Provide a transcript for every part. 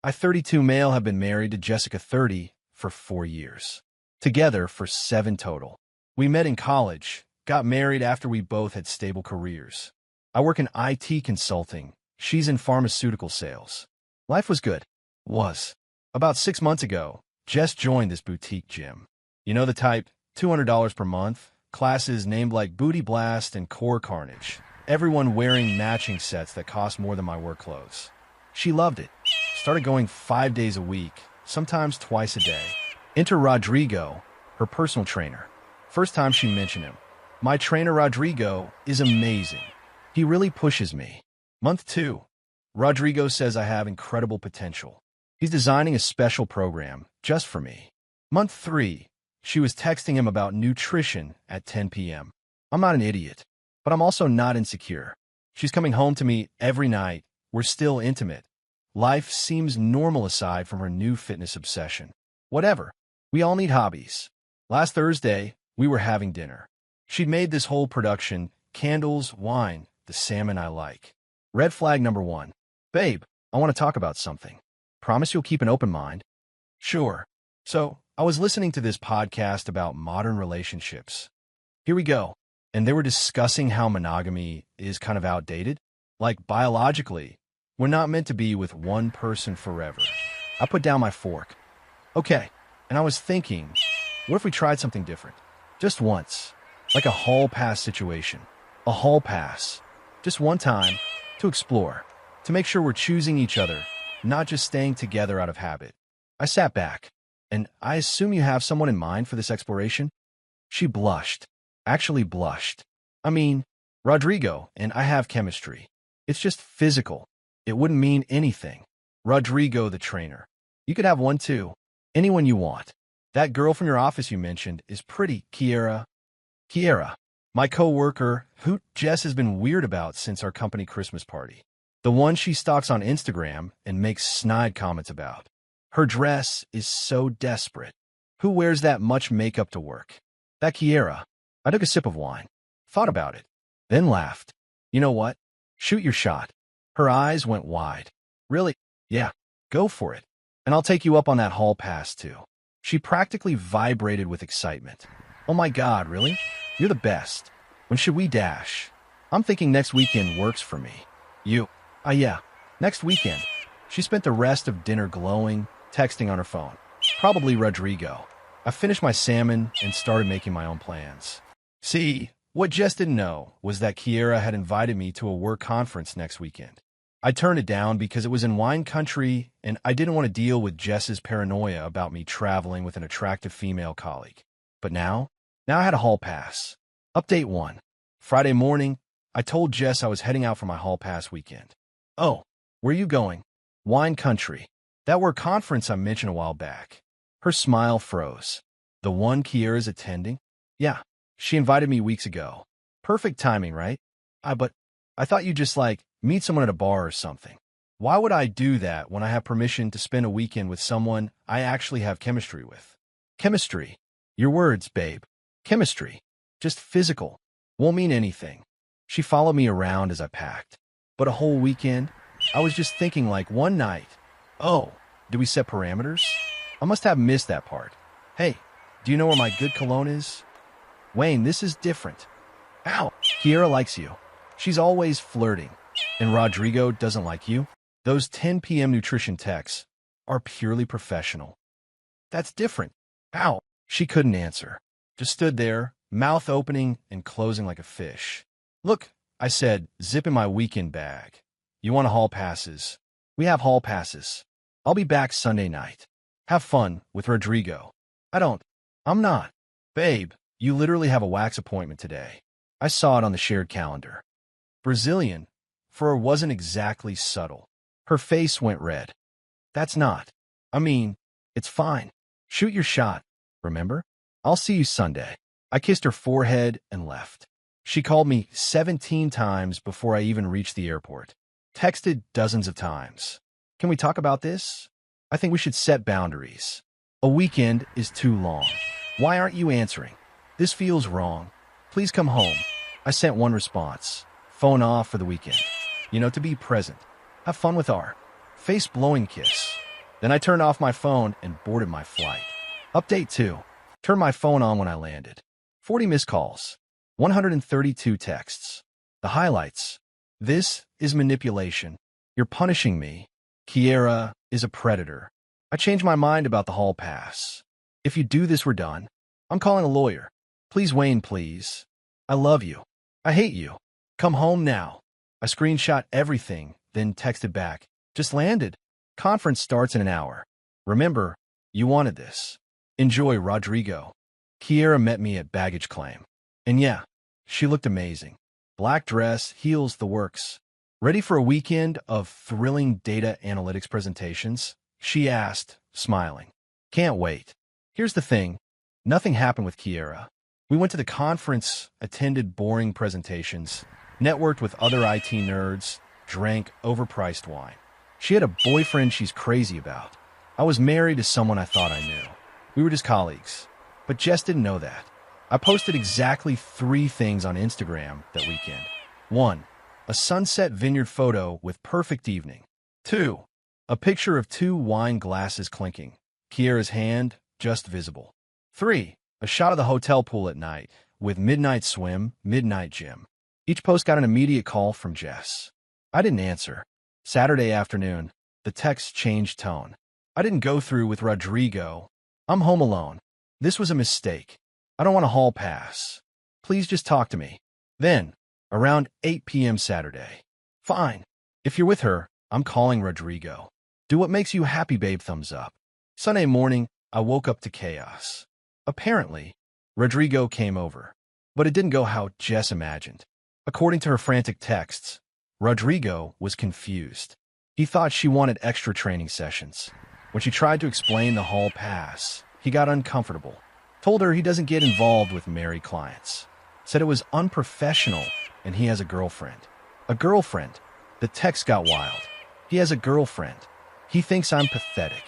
I, 32 male, have been married to Jessica, 30, for 4 years. Together for 7 total. We met in college, got married after we both had stable careers. I work in IT consulting. She's in pharmaceutical sales. Life was good. Was. About 6 months ago, Jess joined this boutique gym. You know the type, $200 per month, classes named like Booty Blast and Core Carnage. Everyone wearing matching sets that cost more than my work clothes. She loved it. Started going 5 days a week, sometimes twice a day. Enter Rodrigo, her personal trainer. First time she mentioned him. My trainer Rodrigo is amazing. He really pushes me. Month 2. Rodrigo says I have incredible potential. He's designing a special program just for me. Month 3. She was texting him about nutrition at 10 p.m. I'm not an idiot, but I'm also not insecure. She's coming home to me every night. We're still intimate. Life seems normal aside from her new fitness obsession. Whatever. We all need hobbies. Last Thursday, we were having dinner. She'd made this whole production, candles, wine, the salmon I like. Red flag number 1. Babe, I want to talk about something. Promise you'll keep an open mind? Sure. So, I was listening to this podcast about modern relationships. Here we go. And they were discussing how monogamy is kind of outdated. Like, biologically, we're not meant to be with one person forever. I put down my fork. Okay, and I was thinking, what if we tried something different? Just once. Like a hall pass situation. A hall pass. Just one time, to explore. To make sure we're choosing each other, not just staying together out of habit. I sat back. And I assume you have someone in mind for this exploration? She blushed. Actually blushed. I mean, Rodrigo and I have chemistry. It's just physical. It wouldn't mean anything. Rodrigo, the trainer. You could have one too. Anyone you want. That girl from your office you mentioned is pretty, Kiera. Kiera. My co-worker, who Jess has been weird about since our company Christmas party. The one she stalks on Instagram and makes snide comments about. Her dress is so desperate. Who wears that much makeup to work? That Kiera. I took a sip of wine. Thought about it. Then laughed. You know what? Shoot your shot. Her eyes went wide. Really? Yeah. Go for it. And I'll take you up on that hall pass too. She practically vibrated with excitement. Oh my God, really? You're the best. When should we dash? I'm thinking next weekend works for me. You? Yeah. Next weekend. She spent the rest of dinner glowing, texting on her phone. Probably Rodrigo. I finished my salmon and started making my own plans. See, what Jess didn't know was that Kiera had invited me to a work conference next weekend. I turned it down because it was in wine country and I didn't want to deal with Jess's paranoia about me traveling with an attractive female colleague. But now I had a hall pass. Update 1. Friday morning, I told Jess I was heading out for my hall pass weekend. Oh, where are you going? Wine country. That work conference I mentioned a while back. Her smile froze. The one Kiera's attending? Yeah, she invited me weeks ago. Perfect timing, right? But I thought you'd just meet someone at a bar or something. Why would I do that when I have permission to spend a weekend with someone I actually have chemistry with? Chemistry. Your words, babe. Chemistry. Just physical. Won't mean anything. She followed me around as I packed. But a whole weekend? I was just thinking one night. Oh, did we set parameters? I must have missed that part. Hey, do you know where my good cologne is? Wayne, this is different. Ow, Kiera likes you. She's always flirting. And Rodrigo doesn't like you? Those 10 p.m. nutrition texts are purely professional. That's different. Ow, she couldn't answer. Just stood there, mouth opening and closing like a fish. Look, I said, zipping my weekend bag. You want hall passes? We have hall passes. I'll be back Sunday night. Have fun with Rodrigo. I'm not. Babe, you literally have a wax appointment today. I saw it on the shared calendar. Brazilian, for her wasn't exactly subtle. Her face went red. That's not. It's fine. Shoot your shot, remember? I'll see you Sunday. I kissed her forehead and left. She called me 17 times before I even reached the airport. Texted dozens of times. Can we talk about this? I think we should set boundaries. A weekend is too long. Why aren't you answering? This feels wrong. Please come home. I sent one response. Phone off for the weekend. To be present. Have fun with our face-blowing kiss. Then I turned off my phone and boarded my flight. Update 2. Turned my phone on when I landed. 40 missed calls. 132 texts. The highlights. This is manipulation. You're punishing me. Kiera is a predator. I changed my mind about the hall pass. If you do this, we're done. I'm calling a lawyer. Please, Wayne, please. I love you. I hate you. Come home now. I screenshot everything, then texted back. Just landed. Conference starts in an hour. Remember, you wanted this. Enjoy, Rodrigo. Kiera met me at baggage claim. And yeah, she looked amazing. Black dress, heels, the works. Ready for a weekend of thrilling data analytics presentations? She asked, smiling. Can't wait. Here's the thing. Nothing happened with Kiera. We went to the conference, attended boring presentations, networked with other IT nerds, drank overpriced wine. She had a boyfriend she's crazy about. I was married to someone I thought I knew. We were just colleagues. But Jess didn't know that. I posted exactly 3 things on Instagram that weekend. 1. A sunset vineyard photo with perfect evening. 2. A picture of 2 wine glasses clinking. Kiera's hand just visible. 3. A shot of the hotel pool at night with midnight swim, midnight gym. Each post got an immediate call from Jess. I didn't answer. Saturday afternoon, the text changed tone. I didn't go through with Rodrigo. I'm home alone. This was a mistake. I don't want a hall pass. Please just talk to me. Then, around 8 p.m. Saturday. Fine. If you're with her, I'm calling Rodrigo. Do what makes you happy, babe, thumbs up. Sunday morning, I woke up to chaos. Apparently, Rodrigo came over, but it didn't go how Jess imagined. According to her frantic texts, Rodrigo was confused. He thought she wanted extra training sessions. When she tried to explain the hall pass, he got uncomfortable. Told her he doesn't get involved with married clients. Said it was unprofessional and he has a girlfriend. A girlfriend. The text got wild. He has a girlfriend. He thinks I'm pathetic.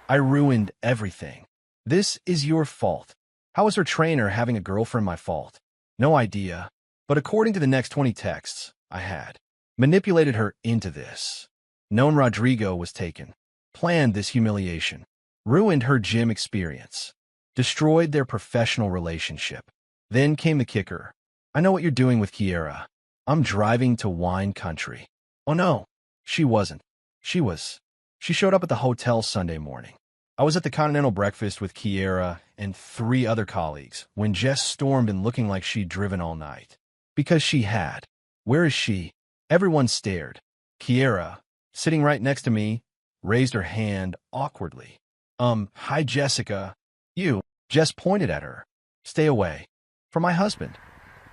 I ruined everything. This is your fault. How is her trainer having a girlfriend my fault? No idea. But according to the next 20 texts I had, manipulated her into this. Known Rodrigo was taken. Planned this humiliation. Ruined her gym experience. Destroyed their professional relationship. Then came the kicker. I know what you're doing with Kiera. I'm driving to wine country. Oh no, she wasn't. She was. She showed up at the hotel Sunday morning. I was at the continental breakfast with Kiera and 3 other colleagues when Jess stormed in looking like she'd driven all night. Because she had. Where is she? Everyone stared. Kiera, sitting right next to me, raised her hand awkwardly. Hi Jessica. You. Jess pointed at her. Stay away. From my husband.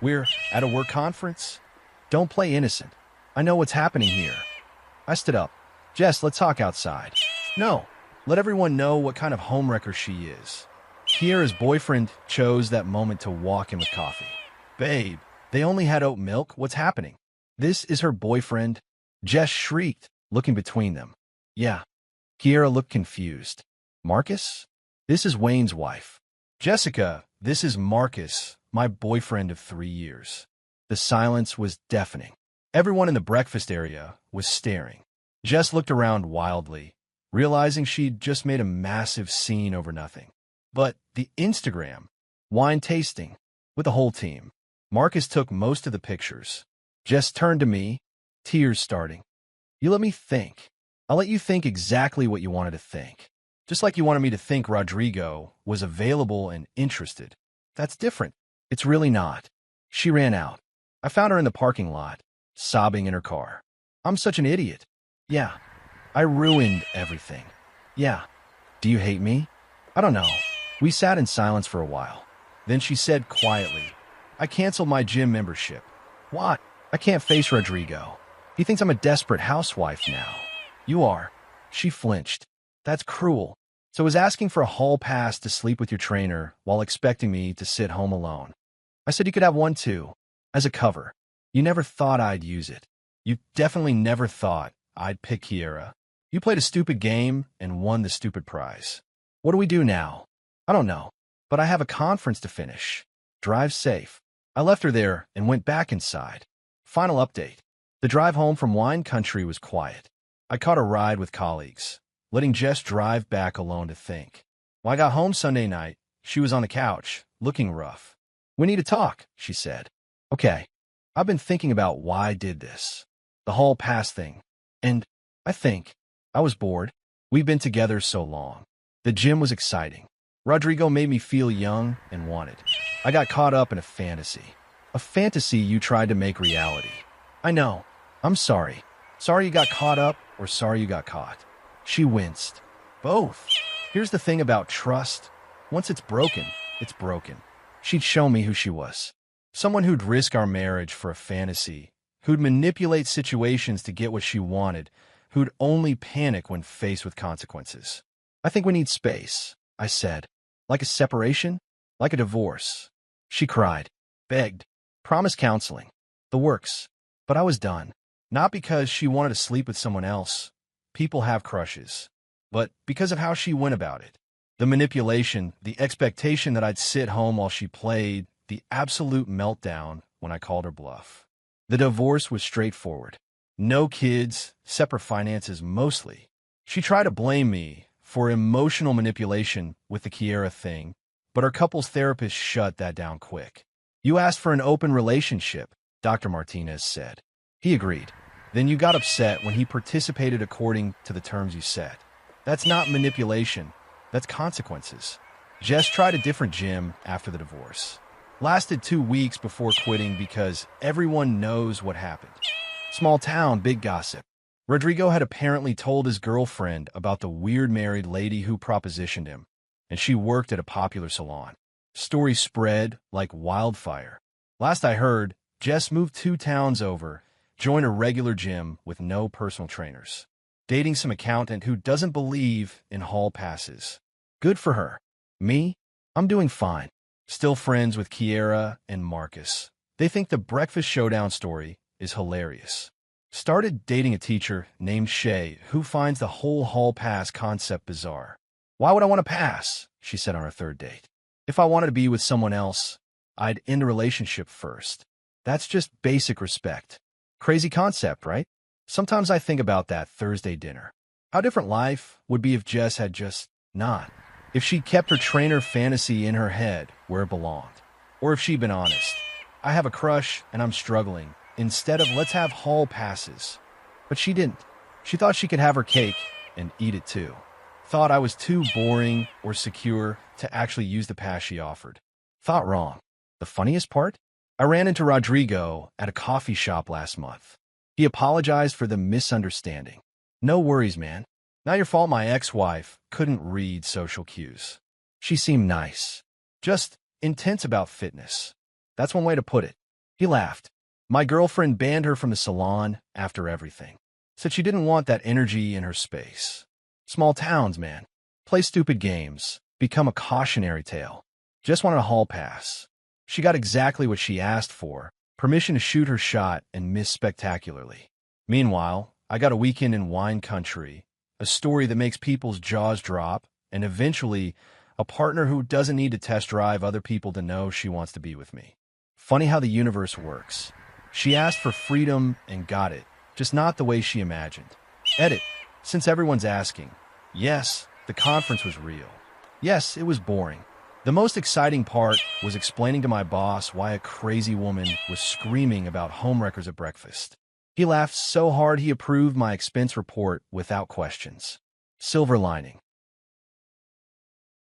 We're at a work conference. Don't play innocent. I know what's happening here. I stood up. Jess, let's talk outside. No. Let everyone know what kind of homewrecker she is. Kiera's boyfriend chose that moment to walk in with coffee. Babe, they only had oat milk. What's happening? This is her boyfriend. Jess shrieked, looking between them. Yeah. Kiera looked confused. Marcus? This is Wayne's wife. Jessica, this is Marcus, my boyfriend of 3 years. The silence was deafening. Everyone in the breakfast area was staring. Jess looked around wildly, realizing she'd just made a massive scene over nothing. But the Instagram, wine tasting, with the whole team. Marcus took most of the pictures. Jess turned to me, tears starting. You let me think. I'll let you think exactly what you wanted to think. Just like you wanted me to think Rodrigo was available and interested. That's different. It's really not. She ran out. I found her in the parking lot, sobbing in her car. I'm such an idiot. Yeah. I ruined everything. Yeah. Do you hate me? I don't know. We sat in silence for a while. Then she said quietly, I canceled my gym membership. What? I can't face Rodrigo. He thinks I'm a desperate housewife now. You are. She flinched. That's cruel. So I was asking for a hall pass to sleep with your trainer while expecting me to sit home alone. I said you could have one too, as a cover. You never thought I'd use it. You definitely never thought I'd pick Kiera. You played a stupid game and won the stupid prize. What do we do now? I don't know, but I have a conference to finish. Drive safe. I left her there and went back inside. Final update. The drive home from wine country was quiet. I caught a ride with colleagues. letting Jess drive back alone to think. When I got home Sunday night, she was on the couch, looking rough. "We need to talk," she said. "Okay. I've been thinking about why I did this. The whole past thing. And I think I was bored. We've been together so long. The gym was exciting. Rodrigo made me feel young and wanted. I got caught up in a fantasy. A fantasy you tried to make reality. I know. I'm sorry. Sorry you got caught up or sorry you got caught." She winced. "Both. Here's the thing about trust. Once it's broken, it's broken." She'd show me who she was. Someone who'd risk our marriage for a fantasy, who'd manipulate situations to get what she wanted, who'd only panic when faced with consequences. "I think we need space," I said. "Like a separation? Like a divorce." She cried, begged, promised counseling. The works. But I was done. Not because she wanted to sleep with someone else. People have crushes. But because of how she went about it. The manipulation, the expectation that I'd sit home while she played, the absolute meltdown when I called her bluff. The divorce was straightforward. No kids, separate finances mostly. She tried to blame me for emotional manipulation with the Kiera thing, but our couples therapist shut that down quick. "You asked for an open relationship," Dr. Martinez said. He agreed. "Then you got upset when he participated according to the terms you set. That's not manipulation. That's consequences." Jess tried a different gym after the divorce. Lasted 2 weeks before quitting because everyone knows what happened. Small town, big gossip. Rodrigo had apparently told his girlfriend about the weird married lady who propositioned him, and she worked at a popular salon. Stories spread like wildfire. Last I heard, Jess moved 2 towns over, joined a regular gym with no personal trainers. Dating some accountant who doesn't believe in hall passes. Good for her. Me? I'm doing fine. Still friends with Kiera and Marcus. They think the Breakfast Showdown story is hilarious. Started dating a teacher named Shay who finds the whole hall pass concept bizarre. "Why would I want to pass?" she said on our 3rd date. "If I wanted to be with someone else, I'd end a relationship first. That's just basic respect." Crazy concept, right? Sometimes I think about that Thursday dinner. How different life would be if Jess had just not. If she kept her trainer fantasy in her head where it belonged. Or if she'd been honest. "I have a crush and I'm struggling," instead of "let's have hall passes." But she didn't. She thought she could have her cake and eat it too. Thought I was too boring or secure to actually use the pass she offered. Thought wrong. The funniest part? I ran into Rodrigo at a coffee shop last month. He apologized for the misunderstanding. "No worries, man. Not your fault my ex-wife couldn't read social cues. She seemed nice. Just intense about fitness. That's one way to put it." He laughed. "My girlfriend banned her from the salon after everything. Said she didn't want that energy in her space. Small towns, man. Play stupid games. Become a cautionary tale. Just wanted a hall pass." She got exactly what she asked for. Permission to shoot her shot and miss spectacularly. Meanwhile, I got a weekend in wine country, a story that makes people's jaws drop, and eventually, a partner who doesn't need to test drive other people to know she wants to be with me. Funny how the universe works. She asked for freedom and got it, just not the way she imagined. Edit. Since everyone's asking. Yes, the conference was real. Yes, it was boring. The most exciting part was explaining to my boss why a crazy woman was screaming about homewreckers at breakfast. He laughed so hard he approved my expense report without questions. Silver lining.